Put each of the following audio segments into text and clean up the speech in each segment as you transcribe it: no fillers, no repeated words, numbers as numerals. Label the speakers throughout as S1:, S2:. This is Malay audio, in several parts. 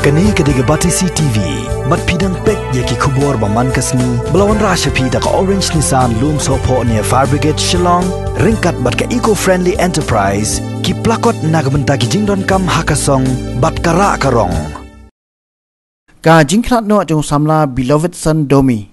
S1: Kani kediga Batisi TV, mat pidang pek yaki kubur baman kasni, belawan rasha pida ka Orange Nissan Loom Sopo near Fire Brigade Shillong, ringkat bat ka eco-friendly enterprise, ki plakot nagbenta ki jingdon kam hakasong, bat kara karong.
S2: Ka jingklat no jong samla beloved son Domi.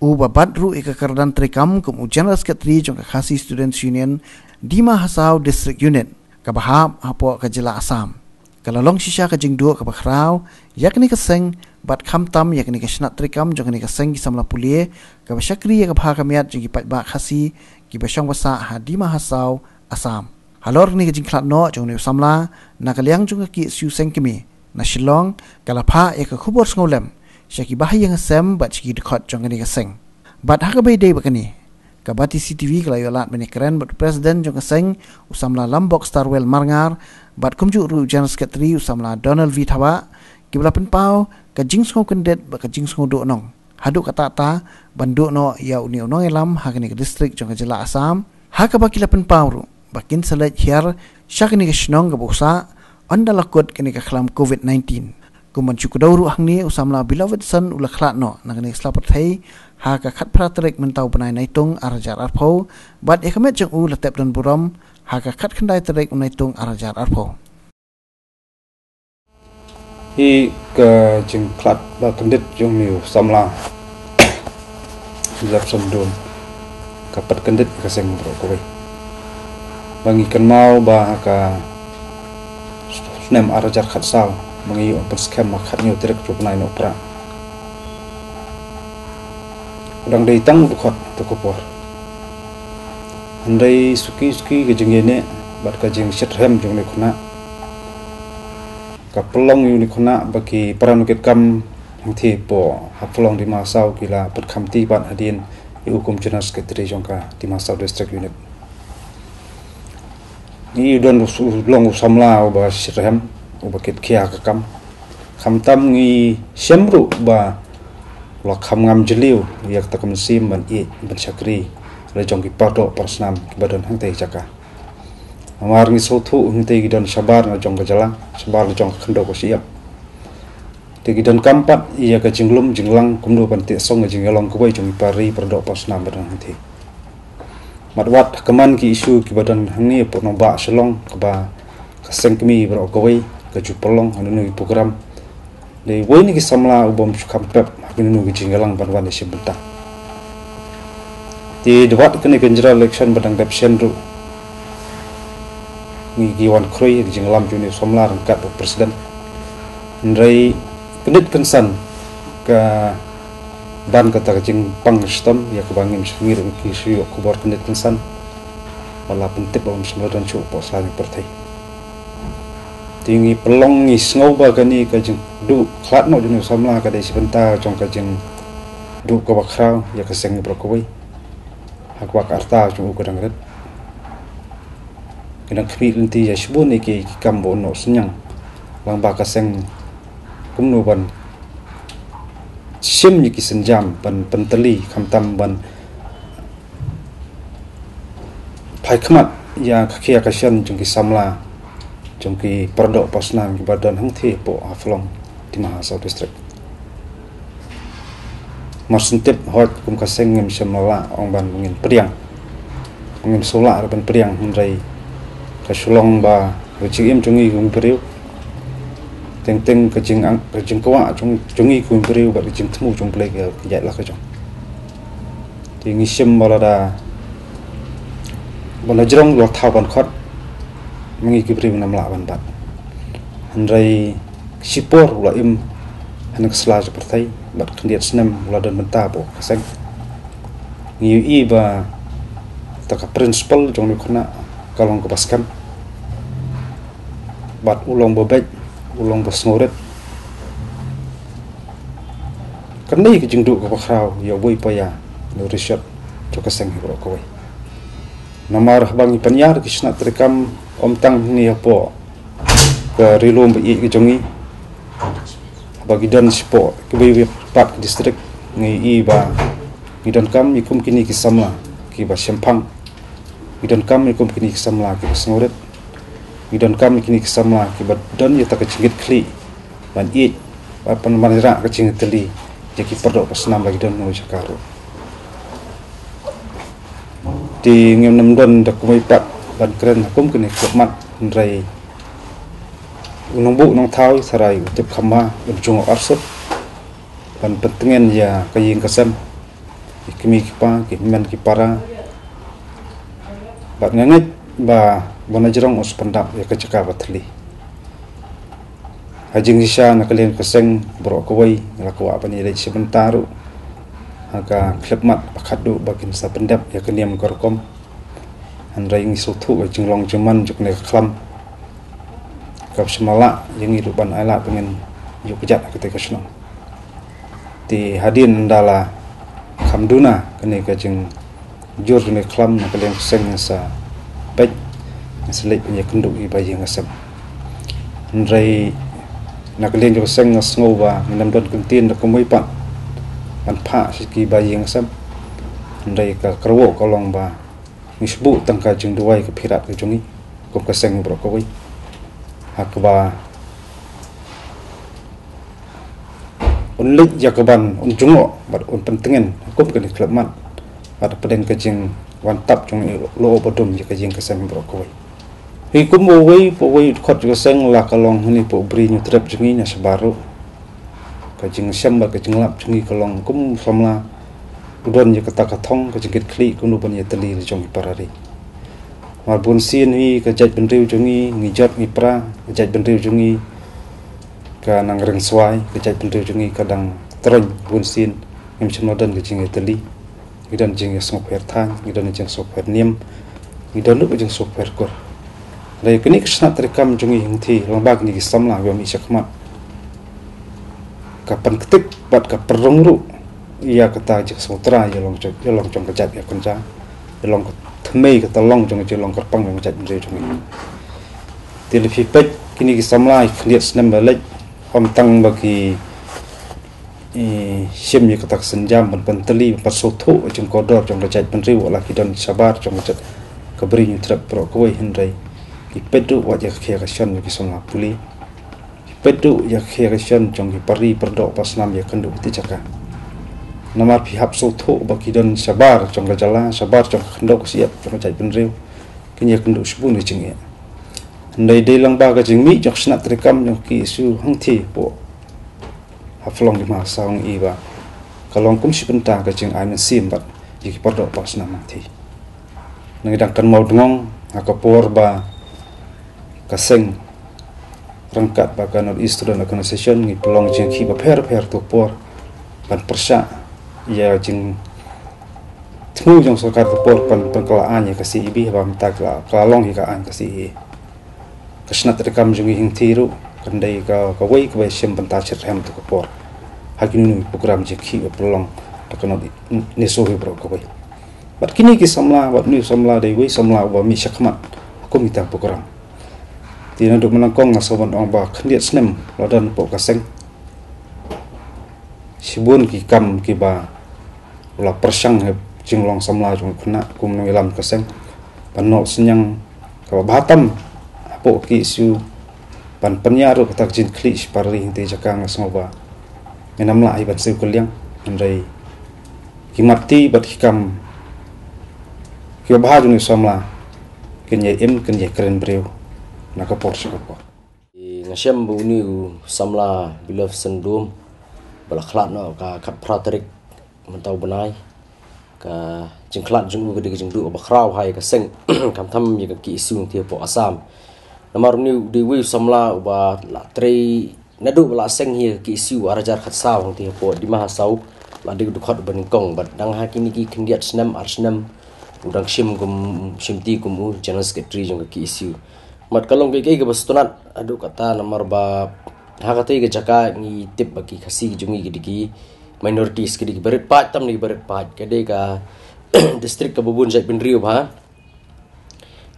S2: Babat ru ikakardan trikam kum General Secretary jong Khasi Students Union Dima Hasau District Unit, kabahab hapo kajela Assam. Kalalong sisya ka jingdu ka bakraw yakni ka seng bat khamtam yakni ka snat trikam jong ni ka seng samla pulie ka basyakri ka bha kamiat jing pat ba khasi ki basyang wasa Dima Hasau Assam. Halor ni ka jingklat no jong ni samla nakaliang jong ki su seng kimi na Shillong kalapha ka khubor ngolem syaki bahaya ngasem bat chiki dekat jong ni ka seng. Bat ha ka bay day bakani kabati CTV kalayo lat meni keren bat presiden jong ka seng usamla Lambok Starwell Marngar bat kumju ru General Secretary usamla Donald V Thawa kibla penpau ka jingsngo kendet ba ka jingsngo do nong haduk kata ta bandu no ya uni onong elam hakni ka district jong ka jela Assam ha ka bakila penpau ru bakin salat hiar syakni ka shnong ka busa andalakot kini ka khlam COVID-19 kuman chukudau ru hangni usamla beloved son ula khlat no nangni slapat thai ha ka khat pratrek mentau banai naitung arajar arpho bat ekamet jong u latep dan buram ha ka khat khandai trek naitung arajar arpho
S3: hi ka jing khat ba kendit jong niu samla jap sondom kapat kendit ka seng bro ko bangi kan mau ba ka nem arajar khat sal mangi on perskem makhat nyu trek chup nai no pra udang dei tang khot to ko por andai suki ke jengene bat ka jeng set hem jong ne khuna ka pelong yu ni khuna baki paranuket kam thi po ha pelong di masau kila pat khamti ban hadin yu hukum General Secretary jong ka di masau district unit ni don long samla ba set hem ubakit kia ka kam khamtam ngi semru ba lo kham ngam jeliu yak takam sim ban i ban chakri le jong ki pato persnam ki badan hang tei chaka amar ngi sothu hang tei gidan sabar na jong ka jalang sabar le jong khando ko siap te gidan kampat iya ka jinglum jinglang kumdu ban te song jingalong ko bai jong pari perdo persnam badan hang tei matwat kaman ki isu ki badan hang ni porno ba selong ka ba kaseng kami bro ko bai ka jupolong anu ni program le woi ni ki samla ubom kampep hakinu ki jingalang banwan ni sibenta ti debat kene general election badang dapsen ru ni giwan kroi ki jingalam juni samla rangkat presiden ndrai kedit kensan ka ban kata jing pang stem ya ke bangim swir ki siyo kubor kedit kensan wala pentip bom semladan chu pos lagi pertai tinggi pelong ni ngau ba kani ka jing du khlat no junu samla ka dei sibenta jong ka jing du ka bakrau ya ka seng brokoi hakwa karta jung ko dangret kedang khri linti ya shbun ni ki kambo no senyang lang ba ka seng kumnu ban sim ni ki senjam ban penteli khamtam ban phai khmat ya khakia ka shan jung ki samla jongki perdok pasnam ki badan hang the po aflong di Mahasau district marsentip hot kum kaseng ngem semala ong ban ngin priang ngin sola ban priang hindrai ka sulong ba wicim jungi kum priu teng ka jing ang ka jing kwa jungi kum priu ba jing tmu jung plek ya la ka jong tingi sem balada bona jrong lo tha ban khot mengi kibri namla ban bat handrai sipor ula im hanak sla seperti bat kendiat senam ula dan benta bo kaseng ngi i ba taka principal jong ni khona kalong ko paskam bat ulong bobek ulong bosnoret kanai ki jingdu ko bakrau ya woi pa ya no research to kaseng hibro ko wai namar bangi panyar kisna trekam om tang ni apo ke rilum bi ki jongi bagi dan sipo ke bi pat district ngi i ba gidan kam ikum kini ki samla ki ba sempang gidan kam ikum kini ki samla ki snoret gidan kam kini ki samla ki ba dan ya ta ka jingit kli ban i pan manira ka jing teli jadi perdok pasnam lagi don nu sakaru di ngem nam don dak mai pat ban keren hukum kene kmat rai unong bu nong thau sarai tip khama unjung arsut ban pentengen ya kaying kasam ikmi kipa kimen kipara bat ngangit ba bonajrong us pendap ya kecaka batli hajing sisa nakalian keseng bro kawai lakwa pani dai sebentaru aga klepmat pakadu bagin sa pendap ya keniam korkom andrai ngi sutu jing long jeman juk ne klam kap semala yang hidupan ala pengen yuk kejat ketika senang di hadin ndala kamduna kene kajing jur ne klam nakalian keseng sa pej selip punya kenduk i bayi ngasam andrai nakalian jo seng ngasngowa minam don kuntin dak kumui pat an pha siki bayi ngasam andai ka kerwo kolong ba nisbu tangka jing duai ke pirat ke jungi kum ka seng bro koi hakba unlik jakaban unjungo bat un pentengen kum ke klubman bat pedeng ke jing wantap jungi lo bodum je ke jing ke seng bro koi hi kum wei khot ke seng la kalong ni po bri nyu trep jungi na sabaru ka jing samba ke jing lap jungi kalong kum samla udon je kata kathong ke jingit kli kum ban ye teli jong parari marbun sin hi ke jaj benriu jungi ngijot ngipra ke jaj benriu jungi ka nang reng swai ke jaj benriu jungi kadang terong bun sin ngim chmodan ke jing ye teli idan jing ye sngop her thang idan jing sop her nim idan lu jing sop her kor dai kini kesna terekam jungi hingthi lambak ni samla wa mi sakmat kapan ketik bat ka perongru ia kata jik sutra ya long jong kejat ya kunca ya long thmei kata long jong je long kerpang yang kejat je jungi telepi pet kini samla khliat snam balek om tang bagi sim ya kata senjam ban penteli pasotho jong kodor jong kejat penri wala kidon sabar jong kejat kabri ni trap pro koi hindai ipedu wajah khegashan ki somla puli ipedu ya khegashan jong ki pari perdok pasnam ya kendu ti caka namar pihak sotho bakidon sabar jong gajala sabar jong kendok siap jong jai benriu kenya kendu subun ni jing ya ndai dei lang ba ga jing mi jok snat rekam jong ki su hangthi po haflong di masa ong iba kalong kum sipenta ga jing aimen sim bat ki perdok pasnam ti nangidang kan mau dengong akapor ba kaseng rangkat baka North East Student Organization ngi pelong jing ki ba per tu por pan persa ya jing tmu jong sokar tu por pan kelaan ya kasi ibi ba mta kelalong hi ka an kasi kasnat rekam jing hing tiru kandai ka wei ka sim panta chet hem tu por hakinu program jing ki ba pelong baka North ni so hi bro ko wei bat kini ki samla wat ni samla dei wei samla ba mi sakmat aku minta program tina duk menangkong ngasoban ong ba khniat snem ladan po kaseng sibun ki kam ki ba la persang he jinglong samla jong khna kum ngilam kaseng panok senyang ka batam po ki su pan penyaru tak jin kli pari te jakang ngasoba menam la iban su kuliang andai ki mati bat hikam ki ba jong samla kenya kenya keren breu naka porsi ko
S4: ngasiam bu ni samla bilof sendum balaklat no ka kat praterik mentau benai ka jingklat jung gede jing du bakrau hai ka seng kam tham ye ka ki isu ti po asam namar ni di wi samla ba la tre nadu bala seng hi ki isu arajar khat saw ti po di ma saw la de du khat ban kong bat dang ha kini ki khindiat snam arsnam udang sim gum simti gum general secretary jong ki isu mat kalong ke ke bastunat adu kata nomor ba hakate ke jaka ngi tip bagi khasi jungi gidigi minorities gidigi berit pat tam ni berit pat kade ka district ka bubun jai benriu ba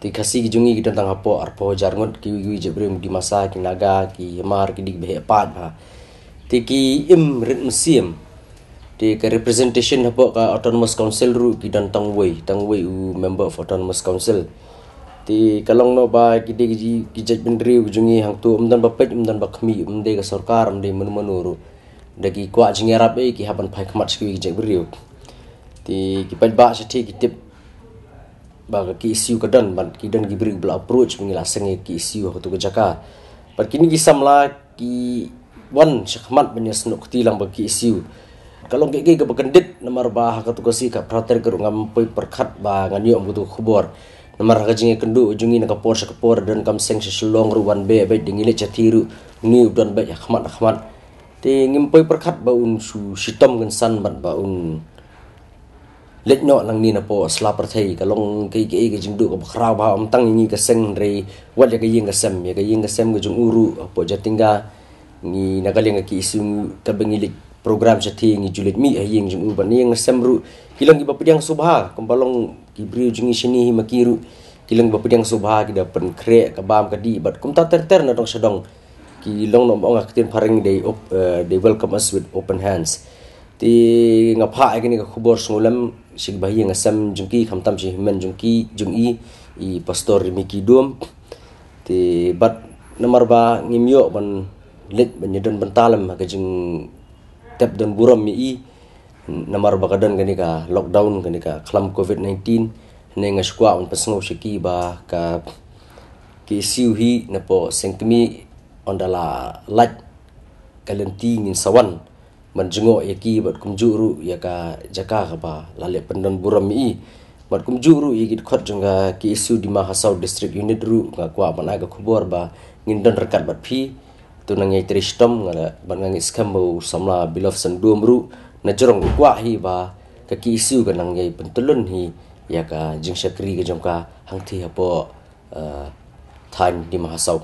S4: ti khasi jungi gidan tang apo arpo jarngot ki wi jebrim di masa ki naga ki mar gidig be pat ba ti ki im rit musim ti ka representation apo ka autonomous council ru gidan tang wei u member of autonomous council Ti kalong no ba gide gijat bendriu jungi hang tu umdan ba pet umdan ba khmi umde ka sarkar umde menuru dagi kwa jingi arab ki haban pai khmat skui gijat beriu ti ki pet ba sati ki tip ba ki issue kadan ban ki dan ki beri bla approach mengila senge ki issue ha tu ka jaka par kini ki samla ki wan shakmat banya snuk tilang ba ki issue kalau gege ke bekendit nomor ba ka tu kasi ka prater ke ngam poi perkhat ba nganyo butu khubor nomor ka jingi kendu jungi na kapor dan kam seng selong ruwan be dingile chatiru ni udan ba khmat ti ngim poi perkhat ba un su sitom kan san ban ba un let no lang ni na po slapper thai kalong ke jingdu ka khrau ba am tang ni ka seng re wat ya ka yeng ka sem ga jung uru po jatinga ni nagaling ki isu ka bengilik program chati ngi julit mi ayeng jung u ban yang semru kilang ki bapediang subha kombalong ki briu jungi sini makiru kilang bapediang subha ki da pen kre ka bam ka di bat kum ta ter na dong sedong ki long no ong aktin paring they welcome us with open hands ti ngapha agini ka khubor sungulam sig bahi ngasam jungki khamtam si men jungi I pastor Miki Dum ti bat nomor ba ngimyo ban let banyadan bentalam ka jing tap dan buram mi nomor ba kadan gani ka lockdown gani ka klam covid-19 ne ngashkwa un pasngo shiki ba ka ki siuhi na po sengkmi ondala lat kalenti ngin sawan manjungo yaki bat kumjuru ya ka jaka ka ba lale pendan buram mi bat kumjuru yiki khot janga ki isu di Mahasau district unit ru nga kwa banaga khubor ba ngindan rekat bat phi tu nang yai tristom ngala ban nang iskambo samla bilof sandum ru na jorong kwa hi ba ka ki isu ka nang yai pentulun hi ya ka jing syakri ka jongka hangthi apo time di Mahasau.